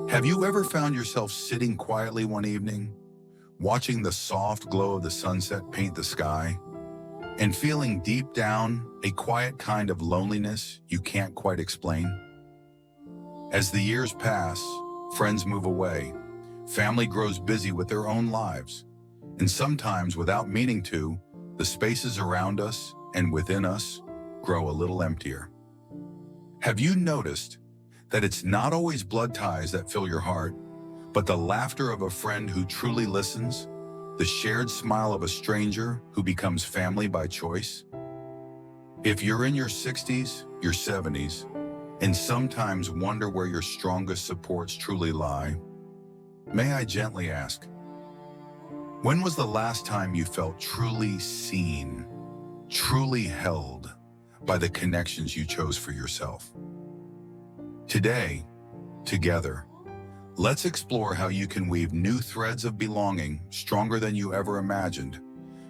Have you ever found yourself sitting quietly one evening, watching the soft glow of the sunset paint the sky, and feeling deep down a quiet kind of loneliness you can't quite explain? As the years pass, friends move away, family grows busy with their own lives, and sometimes without meaning to, the spaces around us and within us grow a little emptier. Have you noticed that it's not always blood ties that fill your heart, but the laughter of a friend who truly listens, the shared smile of a stranger who becomes family by choice? If you're in your 60s, your 70s, and sometimes wonder where your strongest supports truly lie, may I gently ask, when was the last time you felt truly seen, truly held by the connections you chose for yourself? Today, together, let's explore how you can weave new threads of belonging stronger than you ever imagined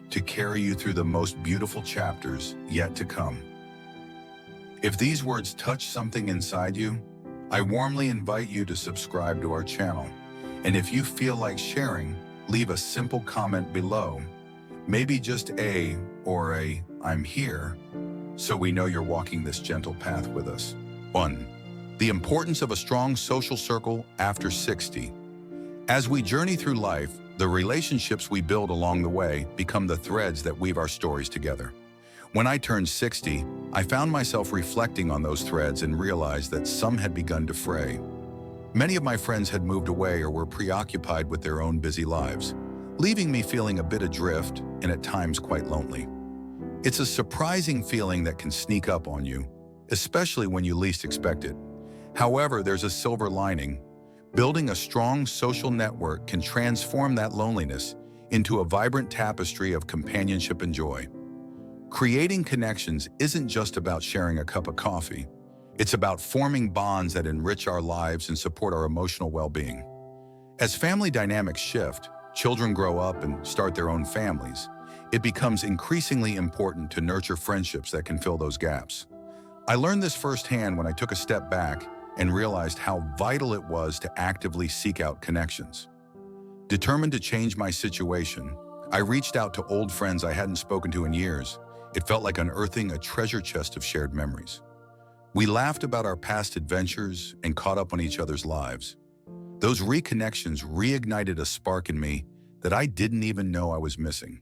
to carry you through the most beautiful chapters yet to come. If these words touch something inside you, I warmly invite you to subscribe to our channel. And if you feel like sharing, leave a simple comment below, maybe just a or a "I'm here," so we know you're walking this gentle path with us. 1. The importance of a strong social circle after 60. As we journey through life, the relationships we build along the way become the threads that weave our stories together. When I turned 60, I found myself reflecting on those threads and realized that some had begun to fray. Many of my friends had moved away or were preoccupied with their own busy lives, leaving me feeling a bit adrift and at times quite lonely. It's a surprising feeling that can sneak up on you, especially when you least expect it. However, there's a silver lining. Building a strong social network can transform that loneliness into a vibrant tapestry of companionship and joy. Creating connections isn't just about sharing a cup of coffee. It's about forming bonds that enrich our lives and support our emotional well-being. As family dynamics shift, children grow up and start their own families, it becomes increasingly important to nurture friendships that can fill those gaps. I learned this firsthand when I took a step back and realized how vital it was to actively seek out connections. Determined to change my situation, I reached out to old friends I hadn't spoken to in years. It felt like unearthing a treasure chest of shared memories. We laughed about our past adventures and caught up on each other's lives. Those reconnections reignited a spark in me that I didn't even know I was missing.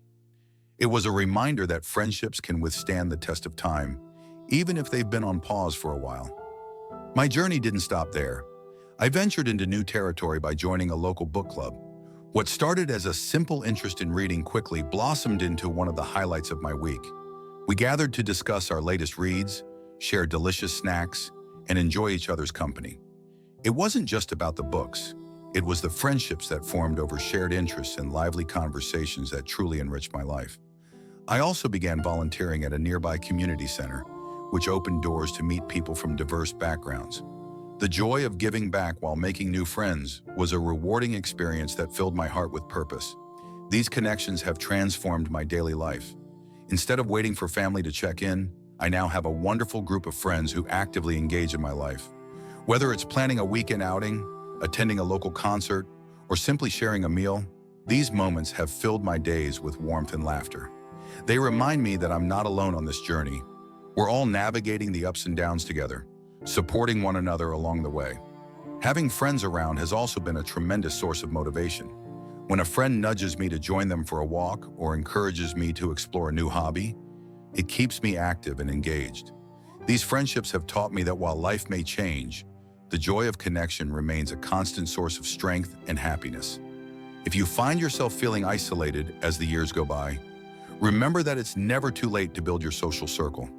It was a reminder that friendships can withstand the test of time, even if they've been on pause for a while. My journey didn't stop there. I ventured into new territory by joining a local book club. What started as a simple interest in reading quickly blossomed into one of the highlights of my week. We gathered to discuss our latest reads, share delicious snacks, and enjoy each other's company. It wasn't just about the books. It was the friendships that formed over shared interests and lively conversations that truly enriched my life. I also began volunteering at a nearby community center, which opened doors to meet people from diverse backgrounds. The joy of giving back while making new friends was a rewarding experience that filled my heart with purpose. These connections have transformed my daily life. Instead of waiting for family to check in, I now have a wonderful group of friends who actively engage in my life. Whether it's planning a weekend outing, attending a local concert, or simply sharing a meal, these moments have filled my days with warmth and laughter. They remind me that I'm not alone on this journey. We're all navigating the ups and downs together, supporting one another along the way. Having friends around has also been a tremendous source of motivation. When a friend nudges me to join them for a walk or encourages me to explore a new hobby, it keeps me active and engaged. These friendships have taught me that while life may change, the joy of connection remains a constant source of strength and happiness. If you find yourself feeling isolated as the years go by, remember that it's never too late to build your social circle.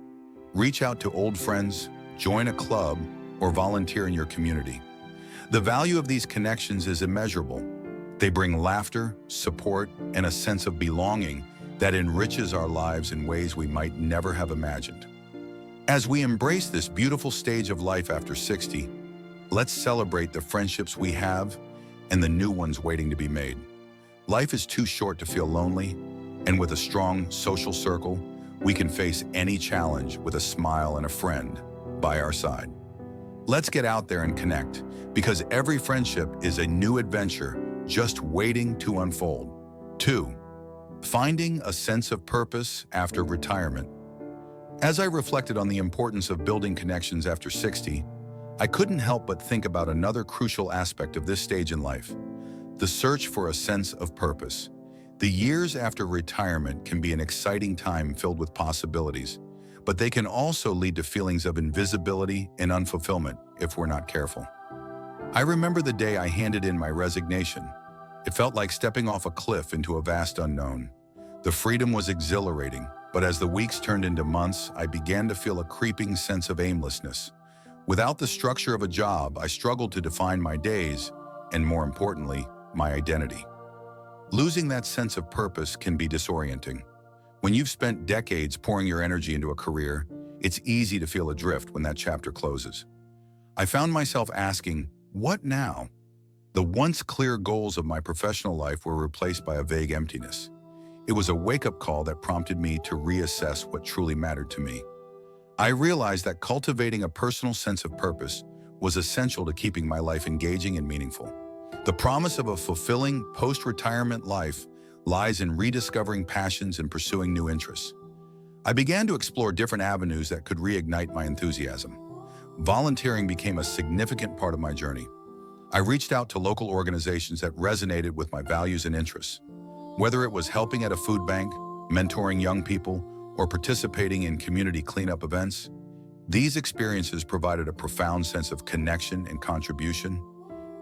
Reach out to old friends, join a club, or volunteer in your community. The value of these connections is immeasurable. They bring laughter, support, and a sense of belonging that enriches our lives in ways we might never have imagined. As we embrace this beautiful stage of life after 60, let's celebrate the friendships we have and the new ones waiting to be made. Life is too short to feel lonely, and with a strong social circle, we can face any challenge with a smile and a friend by our side. Let's get out there and connect, because every friendship is a new adventure just waiting to unfold. 2. Finding a sense of purpose after retirement. As I reflected on the importance of building connections after 60, I couldn't help but think about another crucial aspect of this stage in life: the search for a sense of purpose. The years after retirement can be an exciting time filled with possibilities, but they can also lead to feelings of invisibility and unfulfillment if we're not careful. I remember the day I handed in my resignation. It felt like stepping off a cliff into a vast unknown. The freedom was exhilarating, but as the weeks turned into months, I began to feel a creeping sense of aimlessness. Without the structure of a job, I struggled to define my days, and more importantly, my identity. Losing that sense of purpose can be disorienting. When you've spent decades pouring your energy into a career, it's easy to feel adrift when that chapter closes. I found myself asking, what now? The once clear goals of my professional life were replaced by a vague emptiness. It was a wake-up call that prompted me to reassess what truly mattered to me. I realized that cultivating a personal sense of purpose was essential to keeping my life engaging and meaningful. The promise of a fulfilling post-retirement life lies in rediscovering passions and pursuing new interests. I began to explore different avenues that could reignite my enthusiasm. Volunteering became a significant part of my journey. I reached out to local organizations that resonated with my values and interests. Whether it was helping at a food bank, mentoring young people, or participating in community cleanup events, these experiences provided a profound sense of connection and contribution.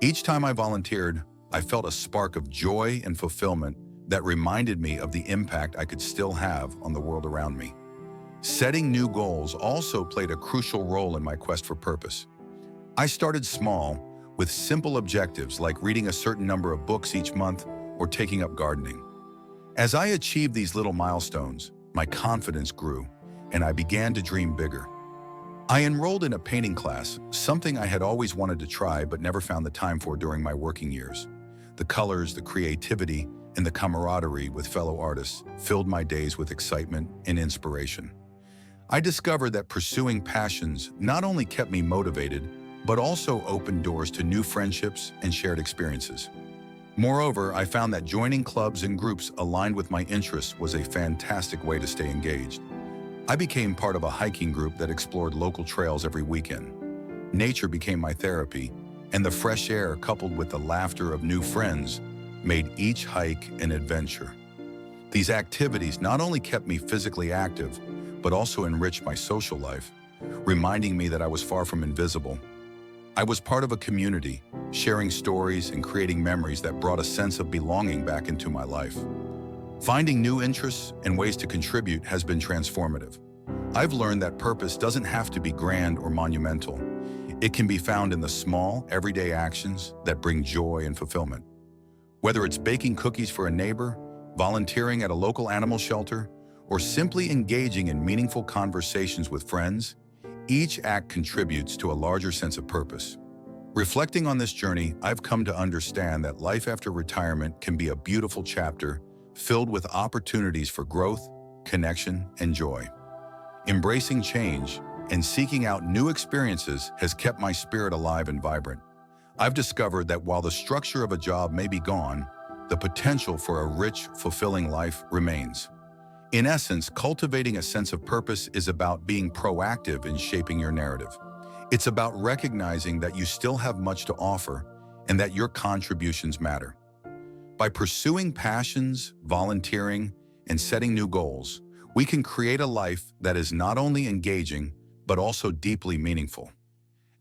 Each time I volunteered, I felt a spark of joy and fulfillment that reminded me of the impact I could still have on the world around me. Setting new goals also played a crucial role in my quest for purpose. I started small, with simple objectives like reading a certain number of books each month or taking up gardening. As I achieved these little milestones, my confidence grew, and I began to dream bigger. I enrolled in a painting class, something I had always wanted to try but never found the time for during my working years. The colors, the creativity, and the camaraderie with fellow artists filled my days with excitement and inspiration. I discovered that pursuing passions not only kept me motivated, but also opened doors to new friendships and shared experiences. Moreover, I found that joining clubs and groups aligned with my interests was a fantastic way to stay engaged. I became part of a hiking group that explored local trails every weekend. Nature became my therapy, and the fresh air coupled with the laughter of new friends made each hike an adventure. These activities not only kept me physically active, but also enriched my social life, reminding me that I was far from invisible. I was part of a community, sharing stories and creating memories that brought a sense of belonging back into my life. Finding new interests and ways to contribute has been transformative. I've learned that purpose doesn't have to be grand or monumental. It can be found in the small, everyday actions that bring joy and fulfillment. Whether it's baking cookies for a neighbor, volunteering at a local animal shelter, or simply engaging in meaningful conversations with friends, each act contributes to a larger sense of purpose. Reflecting on this journey, I've come to understand that life after retirement can be a beautiful chapter filled with opportunities for growth, connection, and joy. Embracing change and seeking out new experiences has kept my spirit alive and vibrant. I've discovered that while the structure of a job may be gone, the potential for a rich, fulfilling life remains. In essence, cultivating a sense of purpose is about being proactive in shaping your narrative. It's about recognizing that you still have much to offer and that your contributions matter. By pursuing passions, volunteering, and setting new goals, we can create a life that is not only engaging, but also deeply meaningful.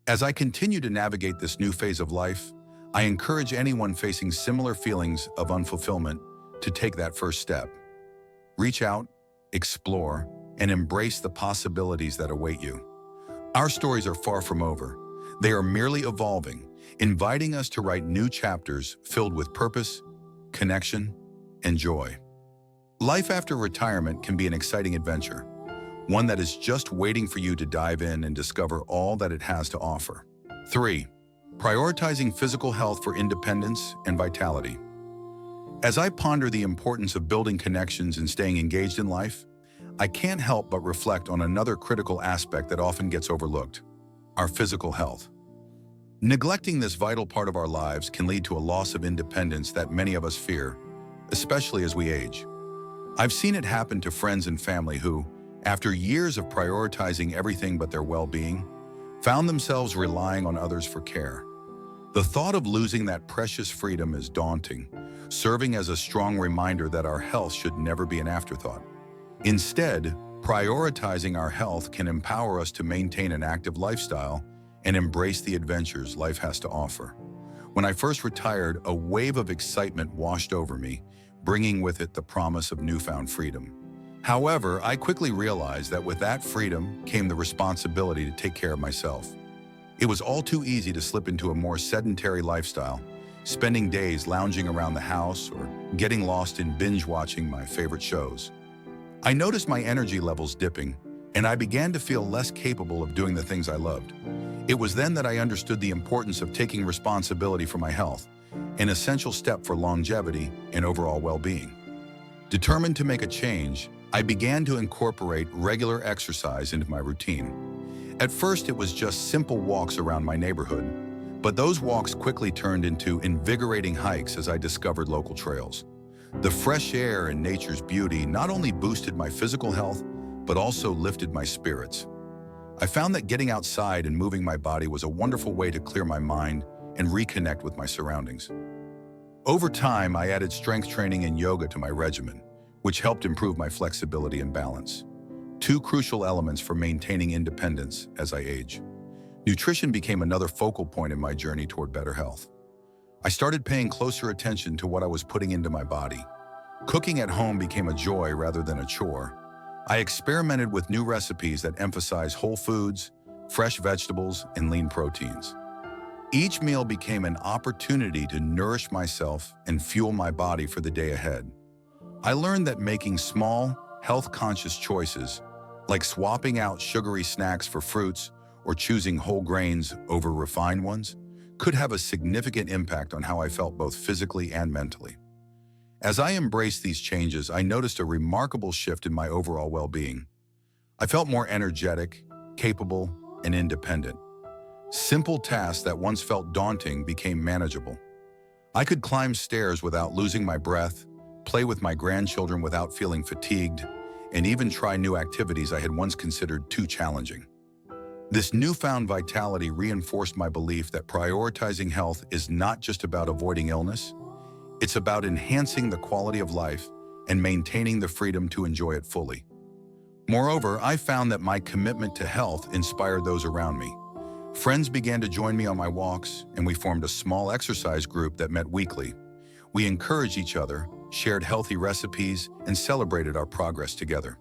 As I continue to navigate this new phase of life, I encourage anyone facing similar feelings of unfulfillment to take that first step. Reach out, explore, and embrace the possibilities that await you. Our stories are far from over. They are merely evolving, inviting us to write new chapters filled with purpose, connection, and joy. Life after retirement can be an exciting adventure, one that is just waiting for you to dive in and discover all that it has to offer. 3. Prioritizing physical health for independence and vitality. As I ponder the importance of building connections and staying engaged in life, I can't help but reflect on another critical aspect that often gets overlooked: our physical health. Neglecting this vital part of our lives can lead to a loss of independence that many of us fear, especially as we age. I've seen it happen to friends and family who, after years of prioritizing everything but their well-being, found themselves relying on others for care. The thought of losing that precious freedom is daunting, serving as a strong reminder that our health should never be an afterthought. Instead, prioritizing our health can empower us to maintain an active lifestyle and embrace the adventures life has to offer. When I first retired, a wave of excitement washed over me, bringing with it the promise of newfound freedom. However, I quickly realized that with that freedom came the responsibility to take care of myself. It was all too easy to slip into a more sedentary lifestyle, spending days lounging around the house or getting lost in binge-watching my favorite shows. I noticed my energy levels dipping, and I began to feel less capable of doing the things I loved. It was then that I understood the importance of taking responsibility for my health, an essential step for longevity and overall well-being. Determined to make a change, I began to incorporate regular exercise into my routine. At first, it was just simple walks around my neighborhood, but those walks quickly turned into invigorating hikes as I discovered local trails. The fresh air and nature's beauty not only boosted my physical health, but also lifted my spirits. I found that getting outside and moving my body was a wonderful way to clear my mind and reconnect with my surroundings. Over time, I added strength training and yoga to my regimen, which helped improve my flexibility and balance, two crucial elements for maintaining independence as I age. Nutrition became another focal point in my journey toward better health. I started paying closer attention to what I was putting into my body. Cooking at home became a joy rather than a chore. I experimented with new recipes that emphasize whole foods, fresh vegetables, and lean proteins. Each meal became an opportunity to nourish myself and fuel my body for the day ahead. I learned that making small, health-conscious choices, like swapping out sugary snacks for fruits or choosing whole grains over refined ones, could have a significant impact on how I felt both physically and mentally. As I embraced these changes, I noticed a remarkable shift in my overall well-being. I felt more energetic, capable, and independent. Simple tasks that once felt daunting became manageable. I could climb stairs without losing my breath, play with my grandchildren without feeling fatigued, and even try new activities I had once considered too challenging. This newfound vitality reinforced my belief that prioritizing health is not just about avoiding illness, it's about enhancing the quality of life and maintaining the freedom to enjoy it fully. Moreover, I found that my commitment to health inspired those around me. Friends began to join me on my walks, and we formed a small exercise group that met weekly. We encouraged each other, shared healthy recipes, and celebrated our progress together.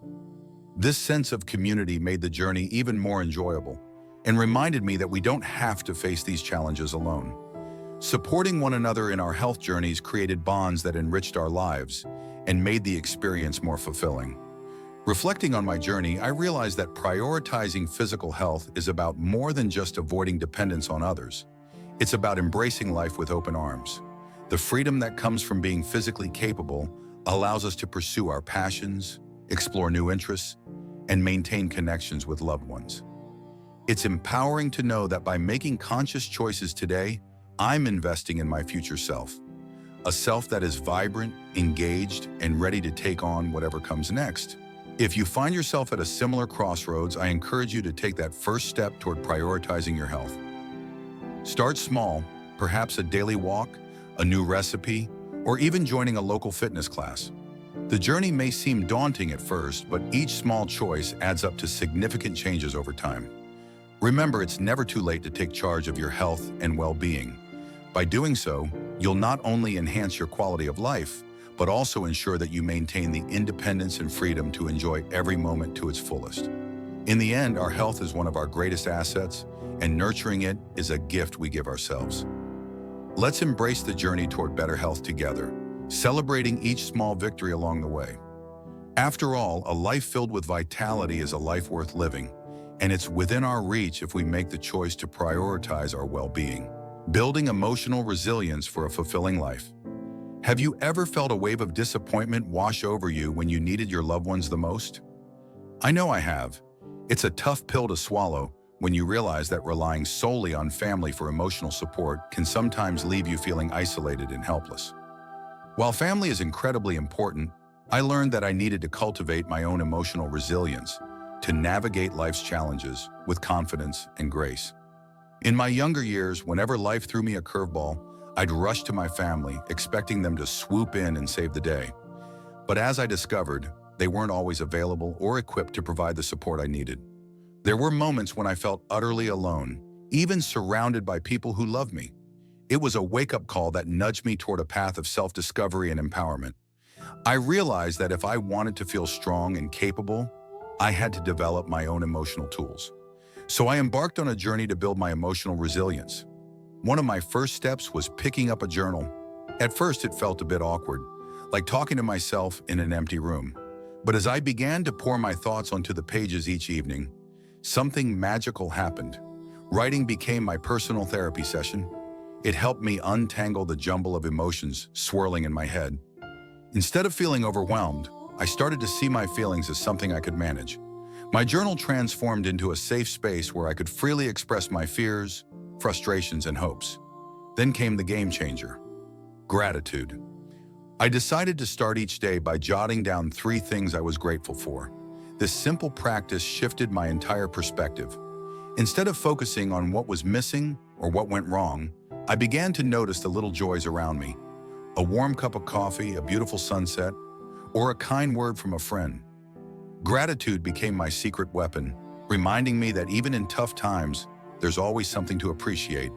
This sense of community made the journey even more enjoyable and reminded me that we don't have to face these challenges alone. Supporting one another in our health journeys created bonds that enriched our lives and made the experience more fulfilling. Reflecting on my journey, I realized that prioritizing physical health is about more than just avoiding dependence on others. It's about embracing life with open arms. The freedom that comes from being physically capable allows us to pursue our passions, explore new interests, and maintain connections with loved ones. It's empowering to know that by making conscious choices today, I'm investing in my future self, a self that is vibrant, engaged, and ready to take on whatever comes next. If you find yourself at a similar crossroads, I encourage you to take that first step toward prioritizing your health. Start small, perhaps a daily walk, a new recipe, or even joining a local fitness class. The journey may seem daunting at first, but each small choice adds up to significant changes over time. Remember, it's never too late to take charge of your health and well-being. By doing so, you'll not only enhance your quality of life, but also ensure that you maintain the independence and freedom to enjoy every moment to its fullest. In the end, our health is one of our greatest assets, and nurturing it is a gift we give ourselves. Let's embrace the journey toward better health together, celebrating each small victory along the way. After all, a life filled with vitality is a life worth living, and it's within our reach if we make the choice to prioritize our well-being, building emotional resilience for a fulfilling life. Have you ever felt a wave of disappointment wash over you when you needed your loved ones the most? I know I have. It's a tough pill to swallow, when you realize that relying solely on family for emotional support can sometimes leave you feeling isolated and helpless. While family is incredibly important, I learned that I needed to cultivate my own emotional resilience to navigate life's challenges with confidence and grace. In my younger years, whenever life threw me a curveball, I'd rush to my family, expecting them to swoop in and save the day. But as I discovered, they weren't always available or equipped to provide the support I needed. There were moments when I felt utterly alone, even surrounded by people who loved me. It was a wake-up call that nudged me toward a path of self-discovery and empowerment. I realized that if I wanted to feel strong and capable, I had to develop my own emotional tools. So I embarked on a journey to build my emotional resilience. One of my first steps was picking up a journal. At first, it felt a bit awkward, like talking to myself in an empty room. But as I began to pour my thoughts onto the pages each evening, something magical happened. Writing became my personal therapy session. It helped me untangle the jumble of emotions swirling in my head. Instead of feeling overwhelmed, I started to see my feelings as something I could manage. My journal transformed into a safe space where I could freely express my fears, frustrations, and hopes. Then came the game changer: gratitude. I decided to start each day by jotting down 3 things I was grateful for. This simple practice shifted my entire perspective. Instead of focusing on what was missing or what went wrong, I began to notice the little joys around me. A warm cup of coffee, a beautiful sunset, or a kind word from a friend. Gratitude became my secret weapon, reminding me that even in tough times, there's always something to appreciate.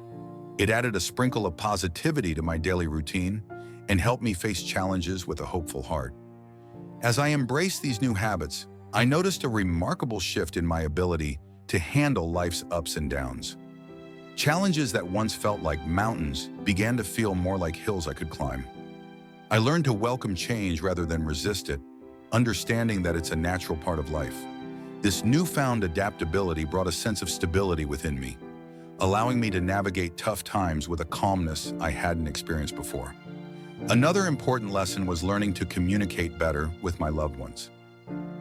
It added a sprinkle of positivity to my daily routine and helped me face challenges with a hopeful heart. As I embraced these new habits, I noticed a remarkable shift in my ability to handle life's ups and downs. Challenges that once felt like mountains began to feel more like hills I could climb. I learned to welcome change rather than resist it, understanding that it's a natural part of life. This newfound adaptability brought a sense of stability within me, allowing me to navigate tough times with a calmness I hadn't experienced before. Another important lesson was learning to communicate better with my loved ones.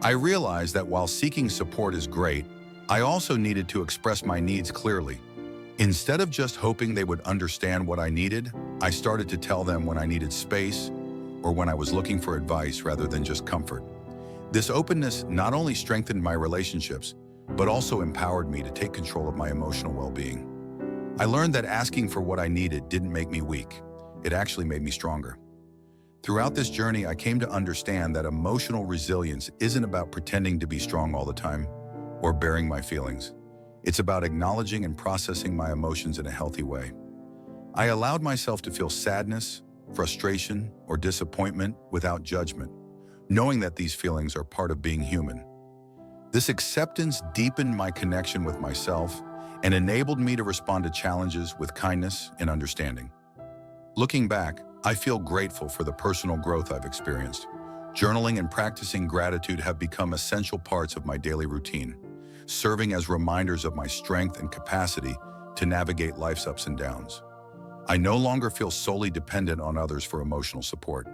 I realized that while seeking support is great, I also needed to express my needs clearly. Instead of just hoping they would understand what I needed, I started to tell them when I needed space or when I was looking for advice rather than just comfort. This openness not only strengthened my relationships, but also empowered me to take control of my emotional well-being. I learned that asking for what I needed didn't make me weak. It actually made me stronger. Throughout this journey, I came to understand that emotional resilience isn't about pretending to be strong all the time or bearing my feelings. It's about acknowledging and processing my emotions in a healthy way. I allowed myself to feel sadness, frustration, or disappointment without judgment, knowing that these feelings are part of being human. This acceptance deepened my connection with myself and enabled me to respond to challenges with kindness and understanding. Looking back, I feel grateful for the personal growth I've experienced. Journaling and practicing gratitude have become essential parts of my daily routine, serving as reminders of my strength and capacity to navigate life's ups and downs. I no longer feel solely dependent on others for emotional support.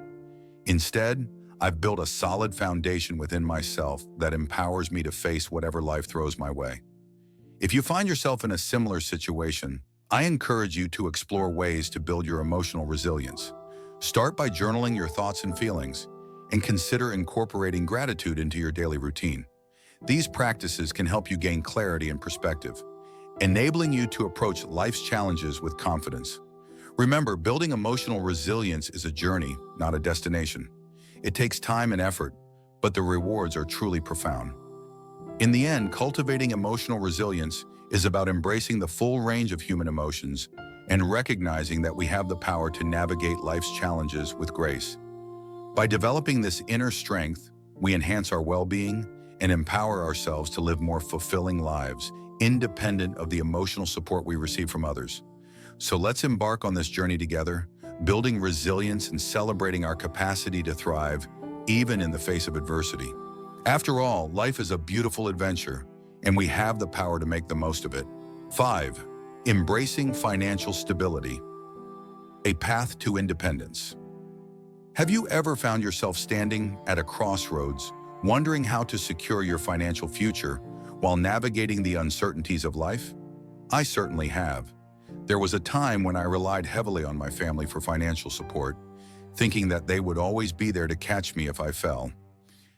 Instead, I've built a solid foundation within myself that empowers me to face whatever life throws my way. If you find yourself in a similar situation, I encourage you to explore ways to build your emotional resilience. Start by journaling your thoughts and feelings, and consider incorporating gratitude into your daily routine. These practices can help you gain clarity and perspective, enabling you to approach life's challenges with confidence. Remember, building emotional resilience is a journey, not a destination. It takes time and effort, but the rewards are truly profound. In the end, cultivating emotional resilience is about embracing the full range of human emotions and recognizing that we have the power to navigate life's challenges with grace. By developing this inner strength, we enhance our well-being and empower ourselves to live more fulfilling lives, independent of the emotional support we receive from others. So let's embark on this journey together, building resilience and celebrating our capacity to thrive, even in the face of adversity. After all, life is a beautiful adventure, and we have the power to make the most of it. 5. Embracing financial stability. A path to independence. Have you ever found yourself standing at a crossroads, wondering how to secure your financial future while navigating the uncertainties of life? I certainly have. There was a time when I relied heavily on my family for financial support, thinking that they would always be there to catch me if I fell.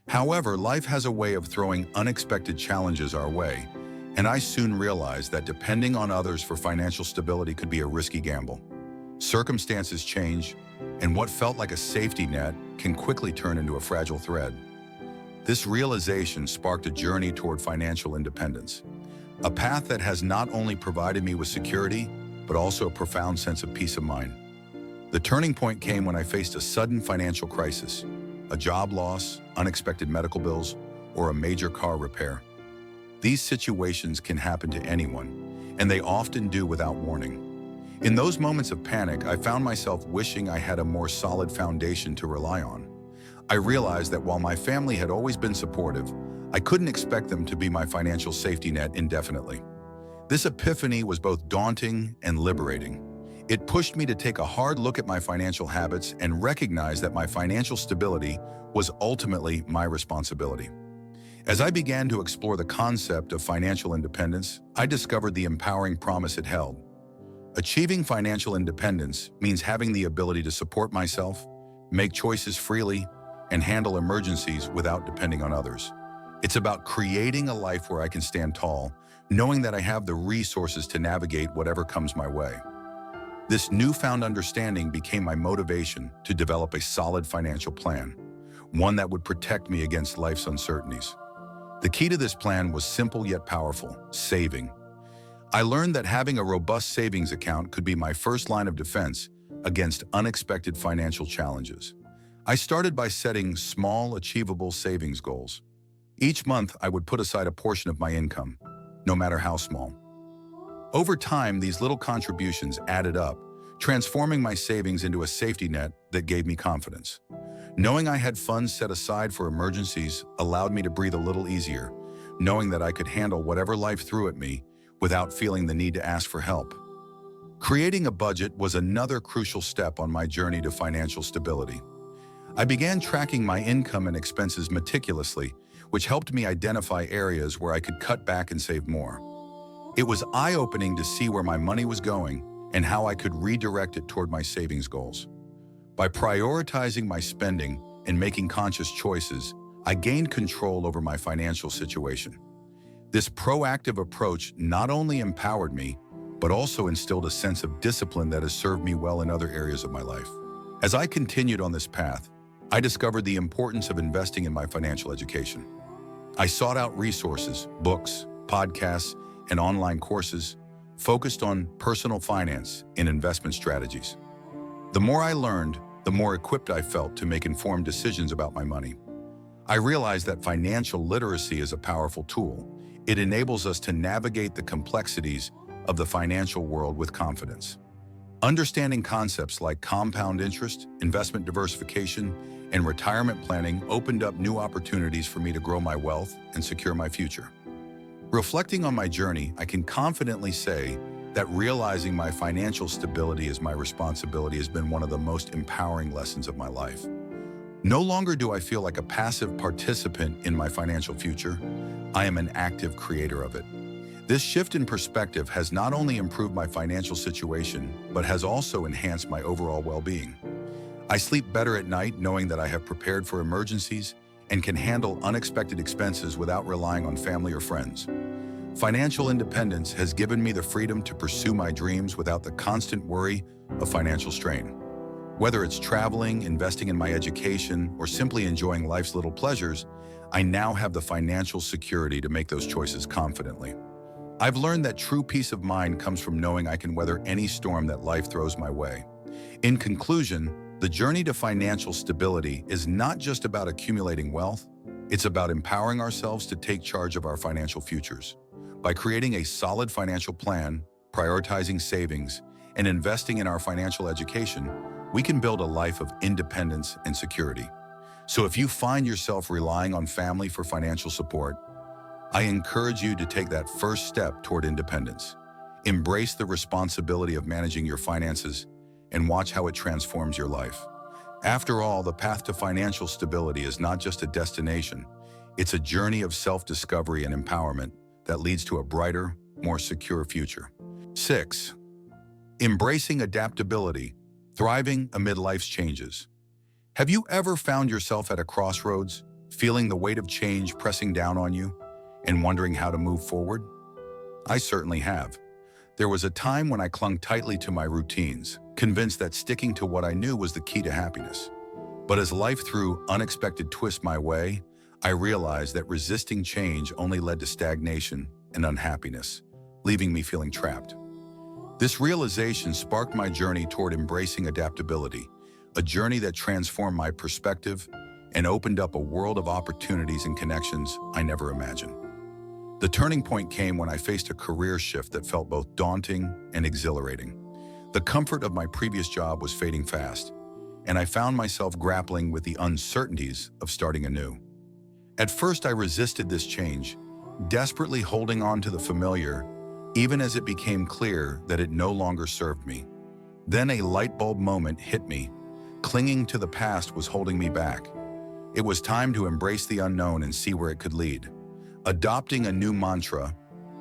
However, life has a way of throwing unexpected challenges our way, and I soon realized that depending on others for financial stability could be a risky gamble. Circumstances change, and what felt like a safety net can quickly turn into a fragile thread. This realization sparked a journey toward financial independence, a path that has not only provided me with security, but also a profound sense of peace of mind. The turning point came when I faced a sudden financial crisis, a job loss, unexpected medical bills, or a major car repair. These situations can happen to anyone, and they often do without warning. In those moments of panic, I found myself wishing I had a more solid foundation to rely on. I realized that while my family had always been supportive, I couldn't expect them to be my financial safety net indefinitely. This epiphany was both daunting and liberating. It pushed me to take a hard look at my financial habits and recognize that my financial stability was ultimately my responsibility. As I began to explore the concept of financial independence, I discovered the empowering promise it held. Achieving financial independence means having the ability to support myself, make choices freely, and handle emergencies without depending on others. It's about creating a life where I can stand tall, knowing that I have the resources to navigate whatever comes my way. This newfound understanding became my motivation to develop a solid financial plan, one that would protect me against life's uncertainties. The key to this plan was simple yet powerful: saving. I learned that having a robust savings account could be my first line of defense against unexpected financial challenges. I started by setting small, achievable savings goals. Each month, I would put aside a portion of my income, no matter how small. Over time, these little contributions added up, transforming my savings into a safety net that gave me confidence. Knowing I had funds set aside for emergencies allowed me to breathe a little easier, knowing that I could handle whatever life threw at me without feeling the need to ask for help. Creating a budget was another crucial step on my journey to financial stability. I began tracking my income and expenses meticulously, which helped me identify areas where I could cut back and save more. It was eye-opening to see where my money was going and how I could redirect it toward my savings goals. By prioritizing my spending and making conscious choices, I gained control over my financial situation. This proactive approach not only empowered me, but also instilled a sense of discipline that has served me well in other areas of my life. As I continued on this path, I discovered the importance of investing in my financial education. I sought out resources, books, podcasts, and online courses focused on personal finance and investment strategies. The more I learned, the more equipped I felt to make informed decisions about my money. I realized that financial literacy is a powerful tool. It enables us to navigate the complexities of the financial world with confidence. Understanding concepts like compound interest, investment diversification, and retirement planning opened up new opportunities for me to grow my wealth and secure my future. Reflecting on my journey, I can confidently say that realizing my financial stability as my responsibility has been one of the most empowering lessons of my life. No longer do I feel like a passive participant in my financial future. I am an active creator of it. This shift in perspective has not only improved my financial situation, but has also enhanced my overall well-being. I sleep better at night knowing that I have prepared for emergencies and can handle unexpected expenses without relying on family or friends. Financial independence has given me the freedom to pursue my dreams without the constant worry of financial strain. Whether it's traveling, investing in my education, or simply enjoying life's little pleasures, I now have the financial security to make those choices confidently. I've learned that true peace of mind comes from knowing I can weather any storm that life throws my way. In conclusion, the journey to financial stability is not just about accumulating wealth, it's about empowering ourselves to take charge of our financial futures. By creating a solid financial plan, prioritizing savings, and investing in our financial education, we can build a life of independence and security. So if you find yourself relying on family for financial support, I encourage you to take that first step toward independence. Embrace the responsibility of managing your finances and watch how it transforms your life. After all, the path to financial stability is not just a destination, it's a journey of self-discovery and empowerment that leads to a brighter, more secure future. 6. Embracing adaptability, thriving amid life's changes. Have you ever found yourself at a crossroads, feeling the weight of change pressing down on you, and wondering how to move forward? I certainly have. There was a time when I clung tightly to my routines, convinced that sticking to what I knew was the key to happiness. But as life threw unexpected twists my way, I realized that resisting change only led to stagnation and unhappiness, leaving me feeling trapped. This realization sparked my journey toward embracing adaptability, a journey that transformed my perspective and opened up a world of opportunities and connections I never imagined. The turning point came when I faced a career shift that felt both daunting and exhilarating. The comfort of my previous job was fading fast, and I found myself grappling with the uncertainties of starting anew. At first, I resisted this change, desperately holding on to the familiar, even as it became clear that it no longer served me. Then a light bulb moment hit me. Clinging to the past was holding me back. It was time to embrace the unknown and see where it could lead. Adopting a new mantra,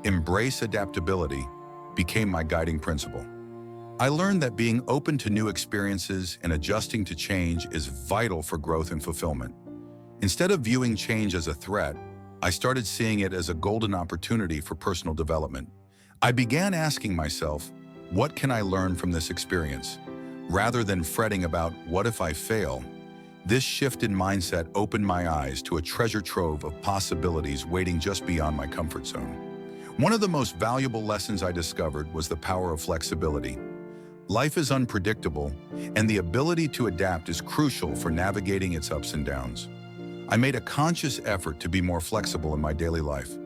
embrace adaptability, became my guiding principle. I learned that being open to new experiences and adjusting to change is vital for growth and fulfillment. Instead of viewing change as a threat, I started seeing it as a golden opportunity for personal development. I began asking myself, what can I learn from this experience? Rather than fretting about what if I fail, this shift in mindset opened my eyes to a treasure trove of possibilities waiting just beyond my comfort zone. One of the most valuable lessons I discovered was the power of flexibility. Life is unpredictable, and the ability to adapt is crucial for navigating its ups and downs. I made a conscious effort to be more flexible in my daily life,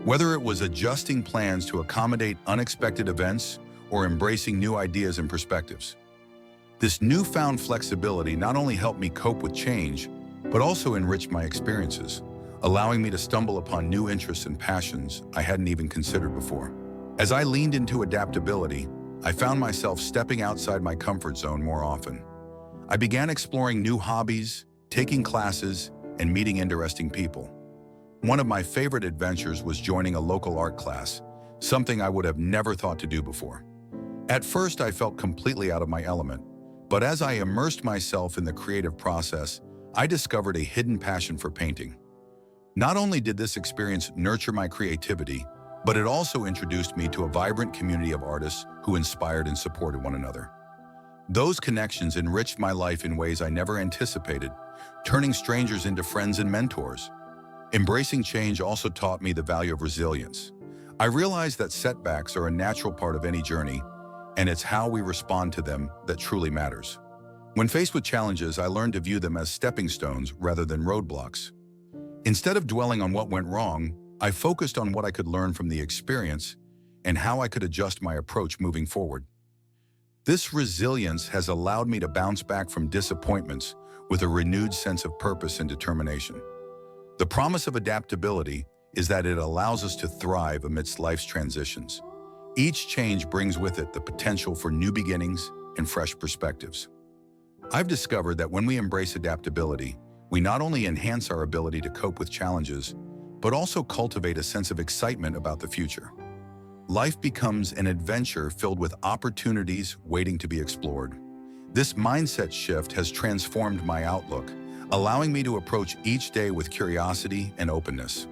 whether it was adjusting plans to accommodate unexpected events or embracing new ideas and perspectives. This newfound flexibility not only helped me cope with change, but also enriched my experiences, allowing me to stumble upon new interests and passions I hadn't even considered before. As I leaned into adaptability, I found myself stepping outside my comfort zone more often. I began exploring new hobbies, taking classes, and meeting interesting people. One of my favorite adventures was joining a local art class, something I would have never thought to do before. At first, I felt completely out of my element, but as I immersed myself in the creative process, I discovered a hidden passion for painting. Not only did this experience nurture my creativity, but it also introduced me to a vibrant community of artists who inspired and supported one another. Those connections enriched my life in ways I never anticipated, turning strangers into friends and mentors. Embracing change also taught me the value of resilience. I realized that setbacks are a natural part of any journey, and it's how we respond to them that truly matters. When faced with challenges, I learned to view them as stepping stones rather than roadblocks. Instead of dwelling on what went wrong, I focused on what I could learn from the experience and how I could adjust my approach moving forward. This resilience has allowed me to bounce back from disappointments with a renewed sense of purpose and determination. The promise of adaptability is that it allows us to thrive amidst life's transitions. Each change brings with it the potential for new beginnings and fresh perspectives. I've discovered that when we embrace adaptability, we not only enhance our ability to cope with challenges, but also cultivate a sense of excitement about the future. Life becomes an adventure filled with opportunities waiting to be explored. This mindset shift has transformed my outlook, allowing me to approach each day with curiosity and openness.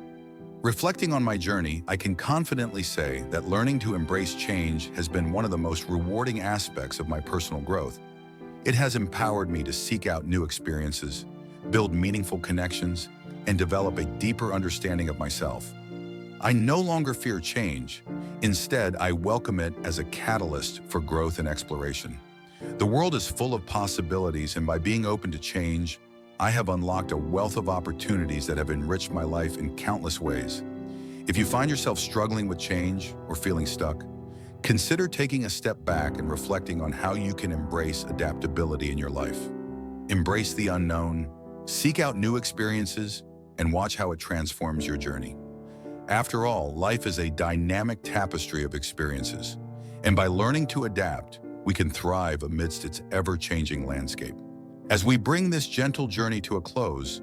Reflecting on my journey, I can confidently say that learning to embrace change has been one of the most rewarding aspects of my personal growth. It has empowered me to seek out new experiences, build meaningful connections, and develop a deeper understanding of myself. I no longer fear change. Instead, I welcome it as a catalyst for growth and exploration. The world is full of possibilities, and by being open to change, I have unlocked a wealth of opportunities that have enriched my life in countless ways. If you find yourself struggling with change or feeling stuck, consider taking a step back and reflecting on how you can embrace adaptability in your life. Embrace the unknown, seek out new experiences, and watch how it transforms your journey. After all, life is a dynamic tapestry of experiences, and by learning to adapt, we can thrive amidst its ever-changing landscape. As we bring this gentle journey to a close,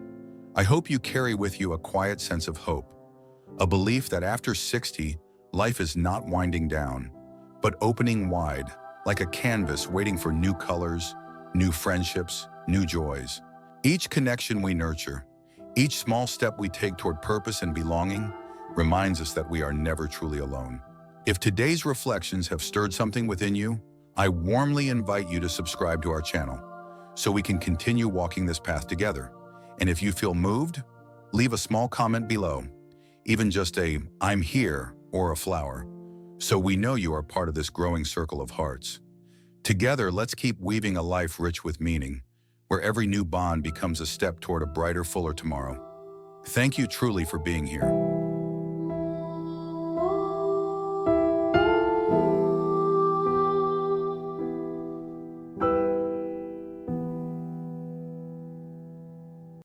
I hope you carry with you a quiet sense of hope, A belief that after 60, life is not winding down, but opening wide, like a canvas waiting for new colors, new friendships, new joys. Each connection we nurture, each small step we take toward purpose and belonging, reminds us that we are never truly alone. If today's reflections have stirred something within you, I warmly invite you to subscribe to our channel so we can continue walking this path together. And if you feel moved, leave a small comment below, even just a "I'm here" or a flower, so we know you are part of this growing circle of hearts. Together, let's keep weaving a life rich with meaning, where every new bond becomes a step toward a brighter, fuller tomorrow. Thank you truly for being here.